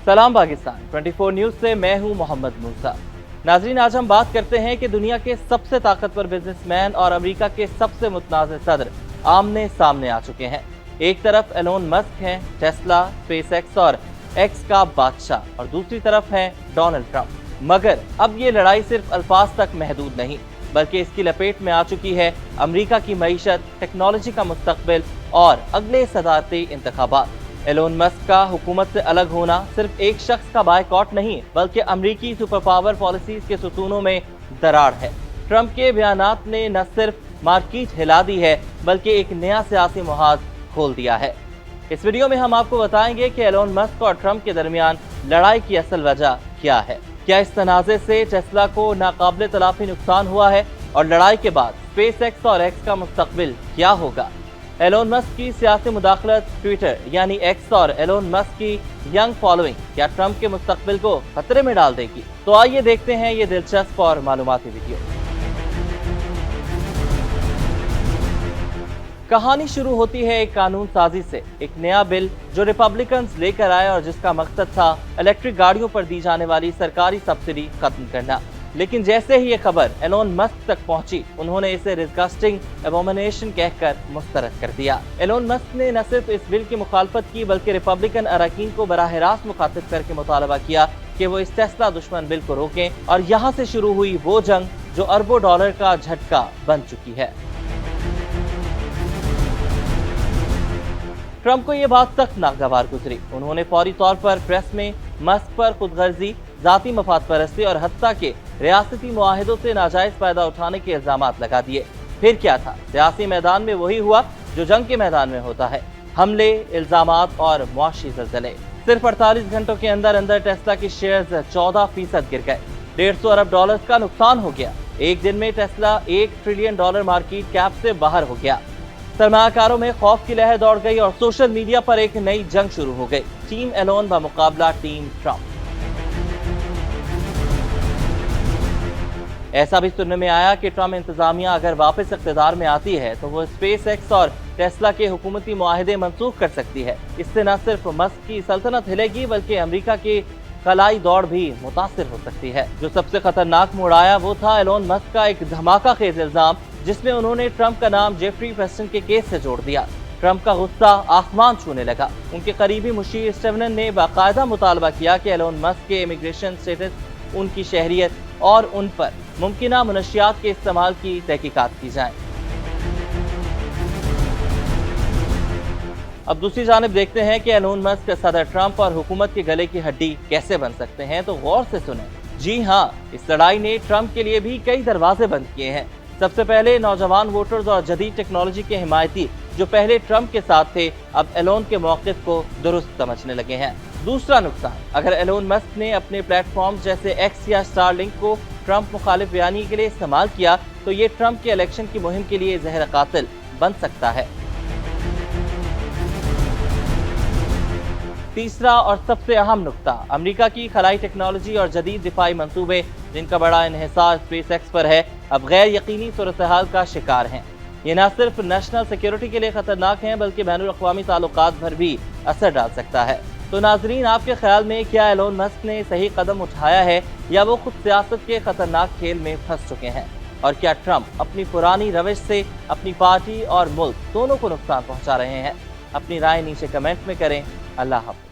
सलाम पाकिस्तान 24 न्यूज से मैं हूं मोहम्मद मूसा। नाजरीन, आज हम बात करते हैं कि दुनिया के सबसे ताकतवर बिजनेसमैन और अमेरिका के सबसे मुतनाज़ सदर आमने सामने आ चुके हैं। एक तरफ एलोन मस्क हैं, टेस्ला, स्पेसएक्स और एक्स का बादशाह, और दूसरी तरफ हैं डोनाल्ड ट्रंप। मगर अब ये लड़ाई सिर्फ अल्फाज तक महदूद नहीं, बल्कि इसकी लपेट में आ चुकी है अमेरिका की मईशत, टेक्नोलॉजी का मुस्तकबिल और अगले सदारती इंतखाबात। एलोन मस्क का हुकूमत से अलग होना सिर्फ एक शख्स का बायकॉट नहीं, बल्कि अमरीकी सुपर पावर पॉलिसीज के सुतूनों में दरार है। ट्रंप के बयानात ने न सिर्फ मार्केट हिला दी है, बल्कि एक नया सियासी मुहाज खोल दिया है। इस वीडियो में हम आपको बताएंगे कि एलोन मस्क और ट्रंप के दरमियान लड़ाई की असल वजह क्या है। क्या इस तनाज़े से टेस्ला को नाकाबिले तलाफी नुकसान हुआ है, और लड़ाई के बाद स्पेसएक्स और एक्स का मुस्तकबिल क्या होगा। एलोन मस्क की सियासी मुदाखलत, ट्विटर यानी एक्स और एलोन मस्क की यंग फॉलोइंग क्या ट्रंप के मुस्तकबिल को खतरे में डाल देगी। तो आइए देखते हैं ये दिलचस्प और मालूमाती वीडियो। कहानी शुरू होती है एक कानून साजी से, एक नया बिल जो रिपब्लिकन्स लेकर आए और जिसका मकसद था इलेक्ट्रिक गाड़ियों पर दी जाने वाली सरकारी सब्सिडी खत्म करना। लेकिन जैसे ही ये खबर एलोन मस्क तक पहुंची, उन्होंने इसे डिस्गस्टिंग एबोमिनेशन कहकर मुस्तरद कर दिया। एलोन मस्क ने न सिर्फ इस बिल की मुखालफत की, बल्कि रिपब्लिकन अरकान को बराह रास्त मुखातिब करके मुतालबा किया कि वो इस टेस्ला दुश्मन बिल को रोकें, और यहाँ से शुरू हुई वो जंग जो अरबों डॉलर का झटका बन चुकी है। ट्रंप को ये बात सख्त नागवार गुजरी। उन्होंने फौरी तौर पर प्रेस में मस्क पर खुदगर्जी, जाती मफाद परस्ती और हत्ता के रियासती मुआहिदों से नाजायज फायदा उठाने के इल्जामात लगा दिए। फिर क्या था, सियासी मैदान में वही हुआ जो जंग के मैदान में होता है, हमले, इल्जामात और मुआशी ज़लज़ले। सिर्फ 48 घंटों के अंदर अंदर टेस्ला की शेयर्स 14% गिर गए, 150 अरब डॉलर्स का नुकसान हो गया। एक दिन में टेस्ला $1 ट्रिलियन मार्केट कैप से बाहर हो गया। सरमायाकारों में खौफ की लहर दौड़ गई और सोशल मीडिया पर एक नई जंग शुरू हो गई, टीम एलोन व मुकाबला टीम ट्रंप। ऐसा भी सुनने में आया कि ट्रंप इंतजामिया अगर वापस इख्तिदार में आती है तो वो स्पेसएक्स और टेस्ला के हुकूमती मुआहिदे मंसूख कर सकती है। इससे न सिर्फ मस्क की सल्तनत हिलेगी, बल्कि अमेरिका की खलाई दौड़ भी मुतासिर हो सकती है। जो सबसे खतरनाक मोड़ आया वो था एलोन मस्क का एक धमाका खेज इल्जाम, जिसमें उन्होंने ट्रंप का नाम जेफरी प्रेस्टन के केस से जोड़ दिया। ट्रंप का गुस्सा आसमान छूने लगा। उनके करीबी मुशीर स्टीवन ने बाकायदा मुतालबा किया कि एलोन मस्क के इमिग्रेशन स्टेटस, उनकी शहरियत और उन पर मुमकिना मुनशियात के इस्तेमाल की तहकीकात की जाए। अब दूसरी जानिब देखते हैं कि एलोन मस्क सदर ट्रंप और हुकूमत के गले की हड्डी कैसे बन सकते हैं। तो गौर से सुने। जी हाँ, इस लड़ाई ने ट्रंप के लिए भी कई दरवाजे बंद किए हैं। सबसे पहले नौजवान वोटर्स और जदीद टेक्नोलॉजी के हिमायती जो पहले ट्रंप के साथ थे, अब एलोन के मौक़िफ़ को दुरुस्त समझने लगे हैं। दूसरा नुकसान, अगर एलोन मस्क ने अपने प्लेटफॉर्म जैसे एक्स या स्टारलिंक को ट्रंप मुखालिफ बयानी के लिए इस्तेमाल किया, तो ये ट्रंप के इलेक्शन की मुहिम के लिए जहर कातिल बन सकता है। तीसरा और सबसे अहम नुक्ता, अमेरिका की खलाई टेक्नोलॉजी और जदीद दिफाई मंसूबे, जिनका बड़ा इन्हिसार स्पेसएक्स पर है, अब गैर यकीनी सूरत-ए-हाल का शिकार हैं। ये न सिर्फ नेशनल सिक्योरिटी के लिए खतरनाक हैं, बल्कि बैनुल-अक़वामी ताल्लुकात पर भी असर डाल सकता है। तो नाजरीन, आपके ख्याल में क्या एलोन मस्क ने सही कदम उठाया है, या वो खुद सियासत के खतरनाक खेल में फंस चुके हैं? और क्या ट्रंप अपनी पुरानी रविश से अपनी पार्टी और मुल्क दोनों को नुकसान पहुंचा रहे हैं? अपनी राय नीचे कमेंट में करें। अल्लाह हाफ़िज़।